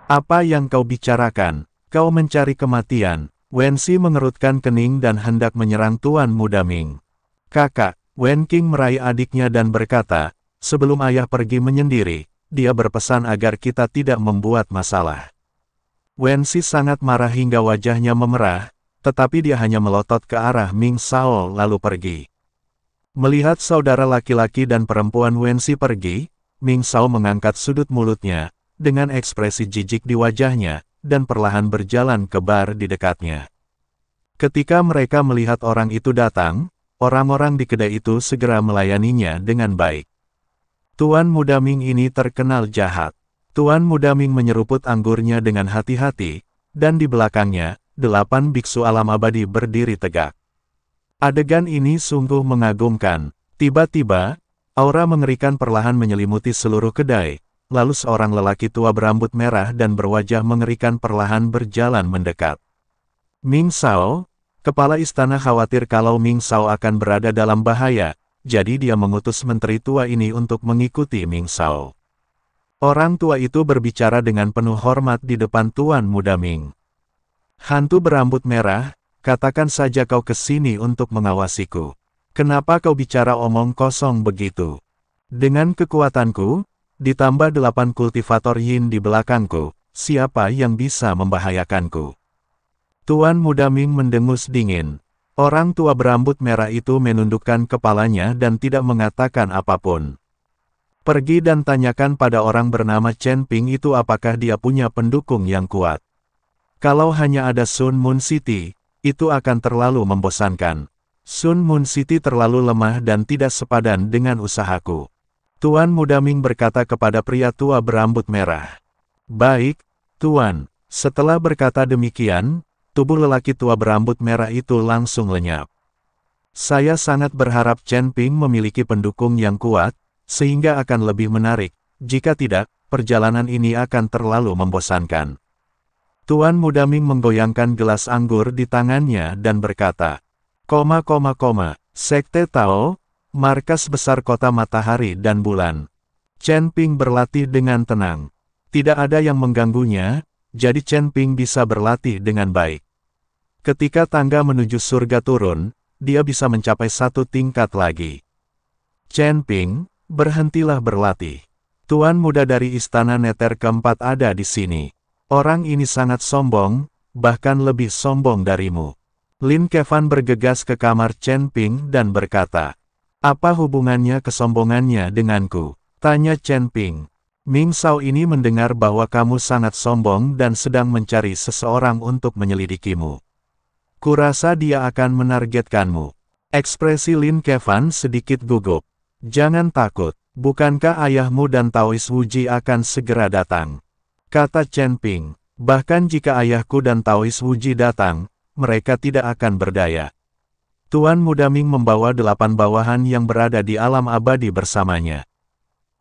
Apa yang kau bicarakan? Kau mencari kematian. Wenxi mengerutkan kening dan hendak menyerang Tuan Muda Ming. Kakak, Wen Qing meraih adiknya dan berkata, sebelum ayah pergi menyendiri, dia berpesan agar kita tidak membuat masalah. Wenxi sangat marah hingga wajahnya memerah, tetapi dia hanya melotot ke arah Ming Shao lalu pergi. Melihat saudara laki-laki dan perempuan Wenxi pergi, Ming Shao mengangkat sudut mulutnya, dengan ekspresi jijik di wajahnya, dan perlahan berjalan ke bar di dekatnya. Ketika mereka melihat orang itu datang, orang-orang di kedai itu segera melayaninya dengan baik. Tuan Muda Ming ini terkenal jahat. Tuan Muda Ming menyeruput anggurnya dengan hati-hati, dan di belakangnya, 8 biksu alam abadi berdiri tegak. Adegan ini sungguh mengagumkan. Tiba-tiba, aura mengerikan perlahan menyelimuti seluruh kedai, lalu seorang lelaki tua berambut merah dan berwajah mengerikan perlahan berjalan mendekat. Ming Shao, kepala istana khawatir kalau Ming Shao akan berada dalam bahaya, jadi dia mengutus menteri tua ini untuk mengikuti Ming Shao. Orang tua itu berbicara dengan penuh hormat di depan Tuan Muda Ming. Hantu berambut merah, katakan saja kau kesini untuk mengawasiku. Kenapa kau bicara omong kosong begitu? Dengan kekuatanku, ditambah 8 kultivator yin di belakangku, siapa yang bisa membahayakanku? Tuan Muda Ming mendengus dingin. Orang tua berambut merah itu menundukkan kepalanya dan tidak mengatakan apapun. Pergi dan tanyakan pada orang bernama Chen Ping itu apakah dia punya pendukung yang kuat. Kalau hanya ada Sun Moon City, itu akan terlalu membosankan. Sun Moon City terlalu lemah dan tidak sepadan dengan usahaku. Tuan Muda Ming berkata kepada pria tua berambut merah. Baik, Tuan. Setelah berkata demikian, tubuh lelaki tua berambut merah itu langsung lenyap. Saya sangat berharap Chen Ping memiliki pendukung yang kuat, sehingga akan lebih menarik. Jika tidak, perjalanan ini akan terlalu membosankan. Tuan Muda Ming menggoyangkan gelas anggur di tangannya dan berkata, Sekte Tao, markas besar kota matahari dan bulan. Chen Ping berlatih dengan tenang. Tidak ada yang mengganggunya, jadi Chen Ping bisa berlatih dengan baik. Ketika tangga menuju surga turun, dia bisa mencapai 1 tingkat lagi. Chen Ping, berhentilah berlatih. Tuan muda dari istana Neter keempat ada di sini. Orang ini sangat sombong, bahkan lebih sombong darimu. Lin Kevan bergegas ke kamar Chen Ping dan berkata, apa hubungannya kesombongannya denganku? Tanya Chen Ping. Ming Shao ini mendengar bahwa kamu sangat sombong dan sedang mencari seseorang untuk menyelidikimu. Kurasa dia akan menargetkanmu. Ekspresi Lin Kevan sedikit gugup. Jangan takut, bukankah ayahmu dan Taois Wuji akan segera datang? Kata Chen Ping, bahkan jika ayahku dan Taois Wuji datang, mereka tidak akan berdaya. Tuan Muda Ming membawa 8 bawahan yang berada di alam abadi bersamanya.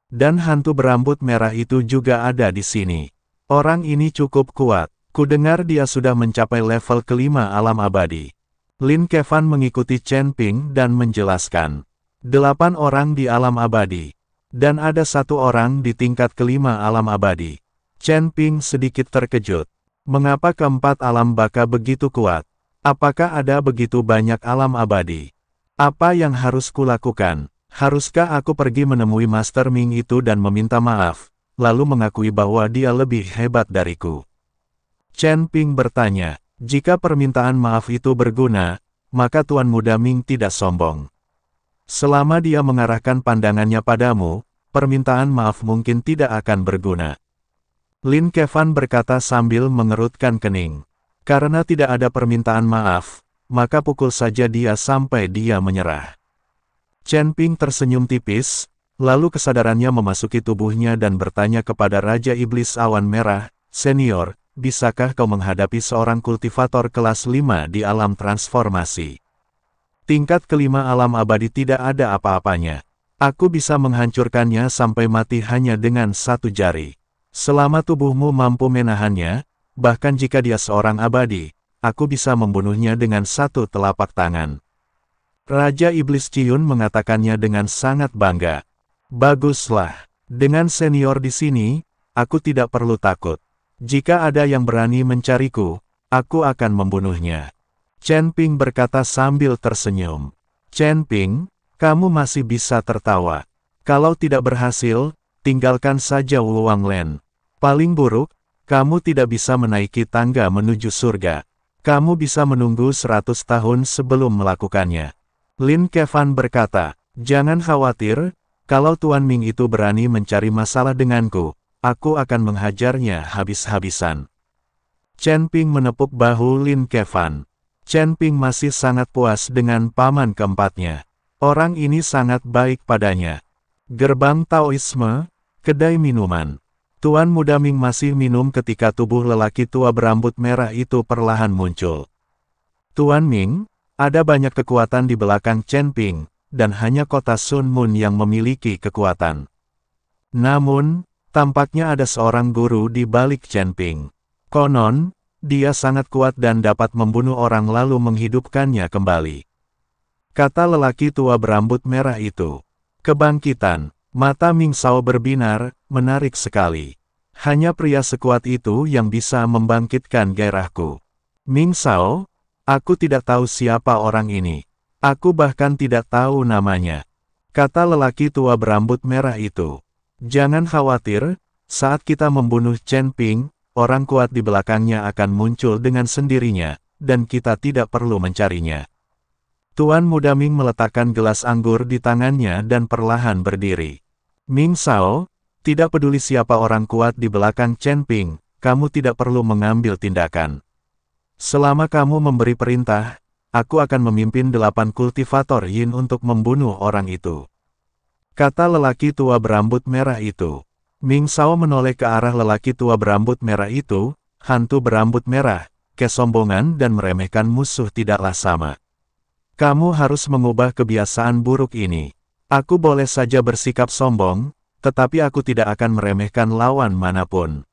Dan hantu berambut merah itu juga ada di sini. Orang ini cukup kuat. Kudengar dia sudah mencapai level kelima alam abadi. Lin Kevan mengikuti Chen Ping dan menjelaskan. 8 orang di alam abadi. Dan ada 1 orang di tingkat kelima alam abadi. Chen Ping sedikit terkejut. Mengapa keempat alam baka begitu kuat? Apakah ada begitu banyak alam abadi? Apa yang harus kulakukan? Haruskah aku pergi menemui Master Ming itu dan meminta maaf, lalu mengakui bahwa dia lebih hebat dariku? Chen Ping bertanya, jika permintaan maaf itu berguna, maka Tuan Muda Ming tidak sombong. Selama dia mengarahkan pandangannya padamu, permintaan maaf mungkin tidak akan berguna. Lin Kevan berkata sambil mengerutkan kening. Karena tidak ada permintaan maaf, maka pukul saja dia sampai dia menyerah. Chen Ping tersenyum tipis, lalu kesadarannya memasuki tubuhnya dan bertanya kepada Raja Iblis Awan Merah, Senior, bisakah kau menghadapi seorang kultivator kelas 5 di alam transformasi? Tingkat kelima alam abadi tidak ada apa-apanya. Aku bisa menghancurkannya sampai mati hanya dengan 1 jari. Selama tubuhmu mampu menahannya, bahkan jika dia seorang abadi, aku bisa membunuhnya dengan 1 telapak tangan. Raja Iblis Ciun mengatakannya dengan sangat bangga. Baguslah, dengan senior di sini, aku tidak perlu takut. Jika ada yang berani mencariku, aku akan membunuhnya. Chen Ping berkata sambil tersenyum. Chen Ping, kamu masih bisa tertawa. Kalau tidak berhasil, tinggalkan saja Wu Wanglen. Paling buruk, kamu tidak bisa menaiki tangga menuju surga. Kamu bisa menunggu 100 tahun sebelum melakukannya. Lin Kevan berkata, jangan khawatir, kalau Tuan Ming itu berani mencari masalah denganku, aku akan menghajarnya habis-habisan. Chen Ping menepuk bahu Lin Kevan. Chen Ping masih sangat puas dengan paman keempatnya. Orang ini sangat baik padanya. Gerbang Taoisme, kedai minuman. Tuan Muda Ming masih minum ketika tubuh lelaki tua berambut merah itu perlahan muncul. Tuan Ming, ada banyak kekuatan di belakang Chen Ping, dan hanya kota Sun Mun yang memiliki kekuatan. Namun, tampaknya ada seorang guru di balik Chen Ping. Konon, dia sangat kuat dan dapat membunuh orang lalu menghidupkannya kembali. Kata lelaki tua berambut merah itu. Kebangkitan, mata Ming Shao berbinar, menarik sekali. Hanya pria sekuat itu yang bisa membangkitkan gairahku. Ming Shao, aku tidak tahu siapa orang ini. Aku bahkan tidak tahu namanya. Kata lelaki tua berambut merah itu. Jangan khawatir, saat kita membunuh Chen Ping, orang kuat di belakangnya akan muncul dengan sendirinya, dan kita tidak perlu mencarinya. Tuan Muda Ming meletakkan gelas anggur di tangannya dan perlahan berdiri. Ming Shao, tidak peduli siapa orang kuat di belakang Chen Ping, kamu tidak perlu mengambil tindakan. Selama kamu memberi perintah, aku akan memimpin 8 kultivator Yin untuk membunuh orang itu. Kata lelaki tua berambut merah itu. Ming Shao menoleh ke arah lelaki tua berambut merah itu, hantu berambut merah, kesombongan dan meremehkan musuh tidaklah sama. Kamu harus mengubah kebiasaan buruk ini. Aku boleh saja bersikap sombong, tetapi aku tidak akan meremehkan lawan manapun.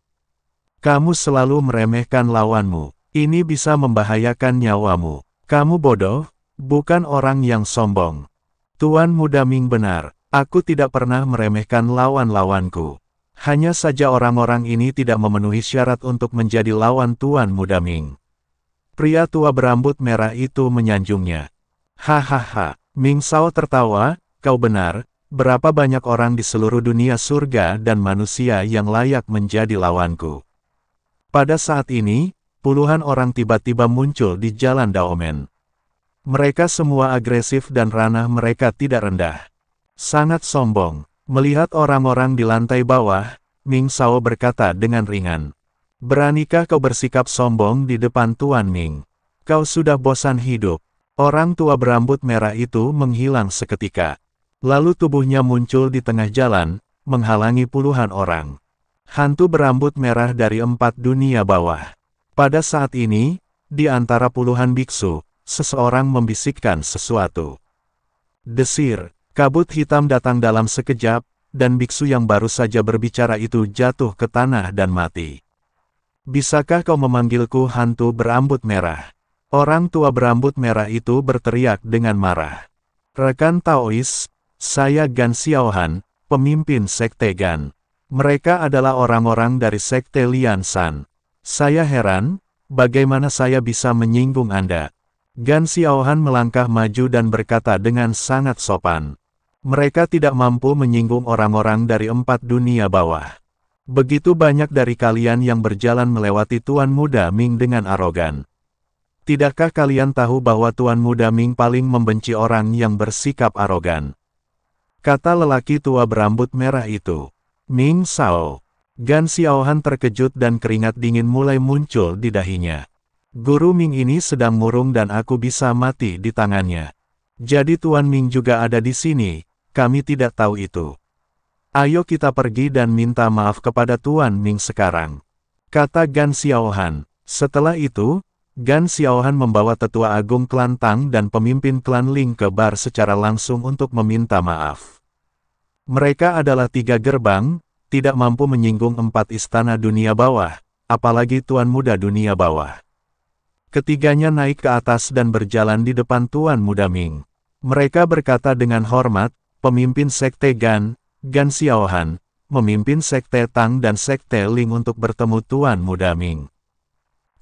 Kamu selalu meremehkan lawanmu, ini bisa membahayakan nyawamu. Kamu bodoh, bukan orang yang sombong. Tuan Muda Ming benar, aku tidak pernah meremehkan lawan-lawanku. Hanya saja orang-orang ini tidak memenuhi syarat untuk menjadi lawan Tuan Muda Ming. Pria tua berambut merah itu menyanjungnya. Hahaha, Ming Shao tertawa, kau benar, berapa banyak orang di seluruh dunia surga dan manusia yang layak menjadi lawanku. Pada saat ini, puluhan orang tiba-tiba muncul di jalan Daomen. Mereka semua agresif dan ranah mereka tidak rendah. Sangat sombong. Melihat orang-orang di lantai bawah, Ming Shao berkata dengan ringan. Beranikah kau bersikap sombong di depan Tuan Ming? Kau sudah bosan hidup. Orang tua berambut merah itu menghilang seketika. Lalu tubuhnya muncul di tengah jalan, menghalangi puluhan orang. Hantu berambut merah dari 4 dunia bawah. Pada saat ini, di antara puluhan biksu, seseorang membisikkan sesuatu. Desir. Kabut hitam datang dalam sekejap, dan biksu yang baru saja berbicara itu jatuh ke tanah dan mati. Bisakah kau memanggilku hantu berambut merah? Orang tua berambut merah itu berteriak dengan marah. Rekan Taois, saya Gan Xiaohan, pemimpin Sekte Gan. Mereka adalah orang-orang dari Sekte Lian Shan. Saya heran, bagaimana saya bisa menyinggung Anda? Gan Xiaohan melangkah maju dan berkata dengan sangat sopan. Mereka tidak mampu menyinggung orang-orang dari 4 dunia bawah. Begitu banyak dari kalian yang berjalan melewati Tuan Muda Ming dengan arogan. Tidakkah kalian tahu bahwa Tuan Muda Ming paling membenci orang yang bersikap arogan? Kata lelaki tua berambut merah itu. Ming Shao. Gan Xiaohan terkejut dan keringat dingin mulai muncul di dahinya. Guru Ming ini sedang murung dan aku bisa mati di tangannya. Jadi Tuan Ming juga ada di sini. Kami tidak tahu itu. Ayo kita pergi dan minta maaf kepada Tuan Ming sekarang. Kata Gan Xiaohan. Setelah itu, Gan Xiaohan membawa tetua agung klan Tang dan pemimpin klan Ling ke bar secara langsung untuk meminta maaf. Mereka adalah 3 gerbang, tidak mampu menyinggung 4 istana dunia bawah, apalagi Tuan Muda dunia bawah. Ketiganya naik ke atas dan berjalan di depan Tuan Muda Ming. Mereka berkata dengan hormat, pemimpin Sekte Gan, Gan Xiaohan, memimpin Sekte Tang dan Sekte Ling untuk bertemu Tuan Muda Ming.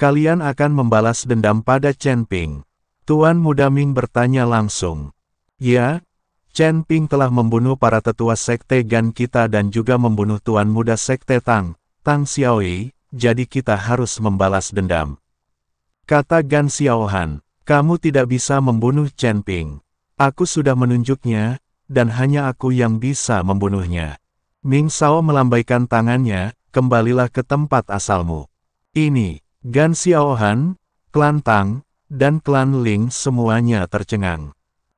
Kalian akan membalas dendam pada Chen Ping. Tuan Muda Ming bertanya langsung. Ya, Chen Ping telah membunuh para tetua Sekte Gan kita dan juga membunuh Tuan Muda Sekte Tang, Tang Xiaoyi, jadi kita harus membalas dendam. Kata Gan Xiaohan, kamu tidak bisa membunuh Chen Ping. Aku sudah menunjuknya, dan hanya aku yang bisa membunuhnya. Ming Shao melambaikan tangannya, kembalilah ke tempat asalmu. Ini, Gan Xiaohan, klan Tang, dan klan Ling semuanya tercengang.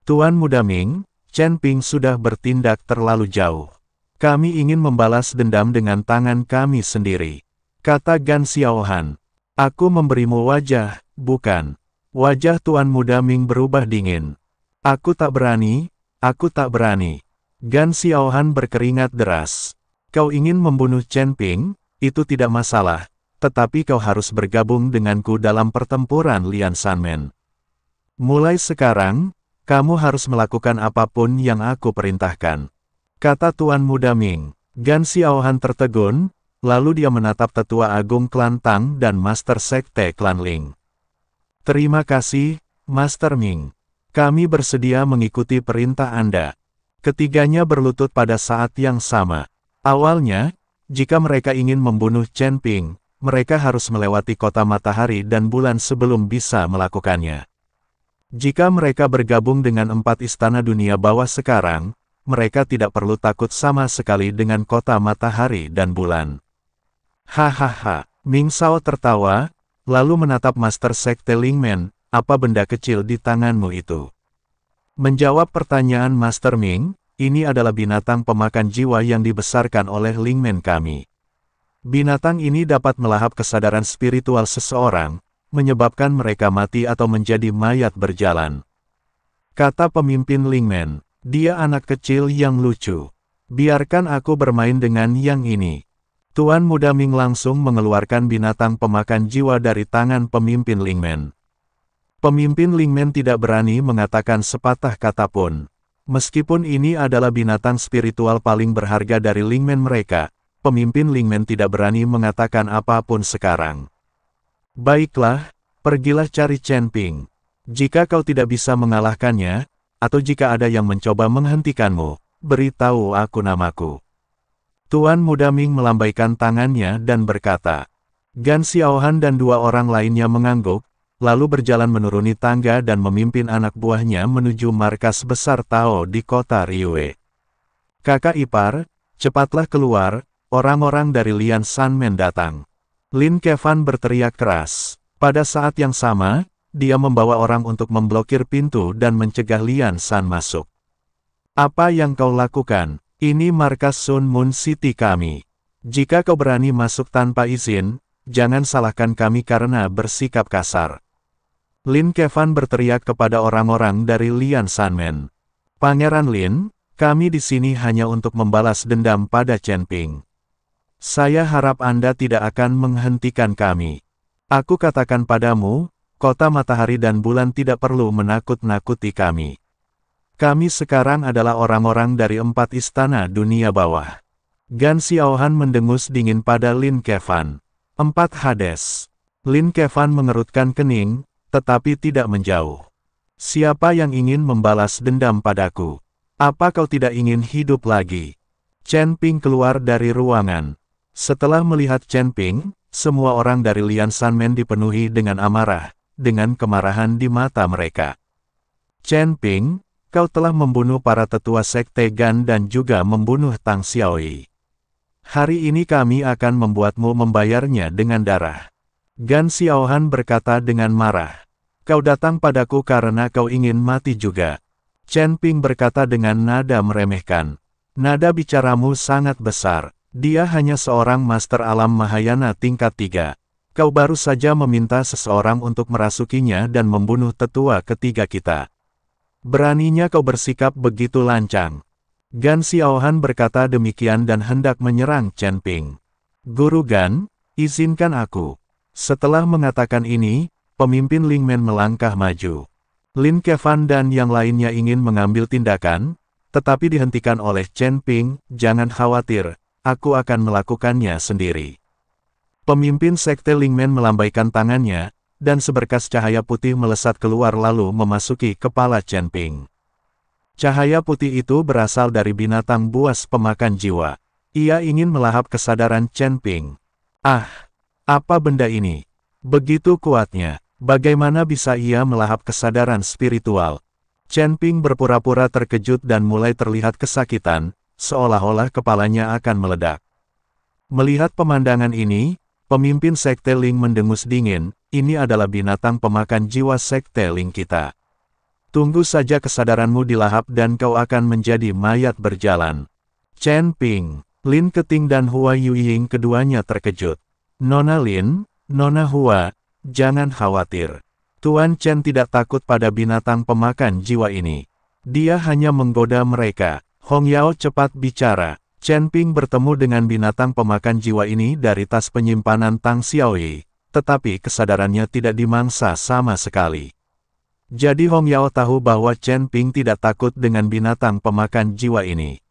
Tuan Muda Ming, Chen Ping sudah bertindak terlalu jauh. Kami ingin membalas dendam dengan tangan kami sendiri. Kata Gan Xiaohan. Aku memberimu wajah, bukan. Wajah Tuan Muda Ming berubah dingin. Aku tak berani, aku tak berani. Gan Xiaohan berkeringat deras. Kau ingin membunuh Chen Ping, itu tidak masalah, tetapi kau harus bergabung denganku dalam pertempuran Lian Sanmen. Mulai sekarang, kamu harus melakukan apapun yang aku perintahkan. Kata Tuan Muda Ming. Gan Xiaohan tertegun, lalu dia menatap tetua agung klan Tang dan master sekte klan Ling. Terima kasih, Master Ming. Kami bersedia mengikuti perintah Anda. Ketiganya berlutut pada saat yang sama. Awalnya, jika mereka ingin membunuh Chen Ping, mereka harus melewati kota matahari dan bulan sebelum bisa melakukannya. Jika mereka bergabung dengan 4 istana dunia bawah sekarang, mereka tidak perlu takut sama sekali dengan kota matahari dan bulan. Hahaha, Ming Shao tertawa, lalu menatap Master Sekte Lingmen, apa benda kecil di tanganmu itu? Menjawab pertanyaan Master Ming, ini adalah binatang pemakan jiwa yang dibesarkan oleh Lingmen kami. Binatang ini dapat melahap kesadaran spiritual seseorang, menyebabkan mereka mati atau menjadi mayat berjalan. Kata pemimpin Lingmen, dia anak kecil yang lucu. Biarkan aku bermain dengan yang ini. Tuan Muda Ming langsung mengeluarkan binatang pemakan jiwa dari tangan pemimpin Lingmen. Pemimpin Lingmen tidak berani mengatakan sepatah kata pun. Meskipun ini adalah binatang spiritual paling berharga dari Lingmen mereka, pemimpin Lingmen tidak berani mengatakan apapun sekarang. Baiklah, pergilah cari Chen Ping. Jika kau tidak bisa mengalahkannya, atau jika ada yang mencoba menghentikanmu, beritahu aku namaku. Tuan Muda Ming melambaikan tangannya dan berkata. Gan Xiaohan dan 2 orang lainnya mengangguk, lalu berjalan menuruni tangga dan memimpin anak buahnya menuju markas besar Tao di kota Riue. Kakak ipar, cepatlah keluar, orang-orang dari Lian Sanmen datang. Lin Kevan berteriak keras. Pada saat yang sama, dia membawa orang untuk memblokir pintu dan mencegah Lian San masuk. Apa yang kau lakukan? Ini markas Sun Moon City kami. Jika kau berani masuk tanpa izin, jangan salahkan kami karena bersikap kasar. Lin Kevan berteriak kepada orang-orang dari Lian Sanmen. Pangeran Lin, kami di sini hanya untuk membalas dendam pada Chen Ping. Saya harap Anda tidak akan menghentikan kami. Aku katakan padamu, kota matahari dan bulan tidak perlu menakut-nakuti kami. Kami sekarang adalah orang-orang dari 4 istana dunia bawah. Gan Xiaohan mendengus dingin pada Lin Kevan. 4 Hades. Lin Kevan mengerutkan kening, tetapi tidak menjauh. Siapa yang ingin membalas dendam padaku? Apa kau tidak ingin hidup lagi? Chen Ping keluar dari ruangan. Setelah melihat Chen Ping, semua orang dari Lian Sanmen dipenuhi dengan amarah, dengan kemarahan di mata mereka. Chen Ping, kau telah membunuh para tetua sekte Gan dan juga membunuh Tang Xiaoyi. Hari ini kami akan membuatmu membayarnya dengan darah. Gan Xiaohan berkata dengan marah. Kau datang padaku karena kau ingin mati juga. Chen Ping berkata dengan nada meremehkan. Nada bicaramu sangat besar. Dia hanya seorang master alam Mahayana tingkat 3. Kau baru saja meminta seseorang untuk merasukinya dan membunuh tetua ketiga kita. Beraninya kau bersikap begitu lancang. Gan Xiaohan berkata demikian dan hendak menyerang Chen Ping. Guru Gan, izinkan aku. Setelah mengatakan ini, pemimpin Lingmen melangkah maju. Lin Kevan dan yang lainnya ingin mengambil tindakan, tetapi dihentikan oleh Chen Ping. Jangan khawatir, aku akan melakukannya sendiri. Pemimpin Sekte Lingmen melambaikan tangannya, dan seberkas cahaya putih melesat keluar lalu memasuki kepala Chen Ping. Cahaya putih itu berasal dari binatang buas pemakan jiwa. Ia ingin melahap kesadaran Chen Ping. Ah, apa benda ini? Begitu kuatnya, bagaimana bisa ia melahap kesadaran spiritual? Chen Ping berpura-pura terkejut dan mulai terlihat kesakitan, seolah-olah kepalanya akan meledak. Melihat pemandangan ini, pemimpin Sekte Ling mendengus dingin, ini adalah binatang pemakan jiwa Sekte Ling kita. Tunggu saja kesadaranmu dilahap dan kau akan menjadi mayat berjalan. Chen Ping, Lin Keting dan Hua Yuying keduanya terkejut. Nona Lin, Nona Hua, jangan khawatir. Tuan Chen tidak takut pada binatang pemakan jiwa ini. Dia hanya menggoda mereka. Hong Yao cepat bicara. Chen Ping bertemu dengan binatang pemakan jiwa ini dari tas penyimpanan Tang Xiaoyi, tetapi kesadarannya tidak dimangsa sama sekali. Jadi Hong Yao tahu bahwa Chen Ping tidak takut dengan binatang pemakan jiwa ini.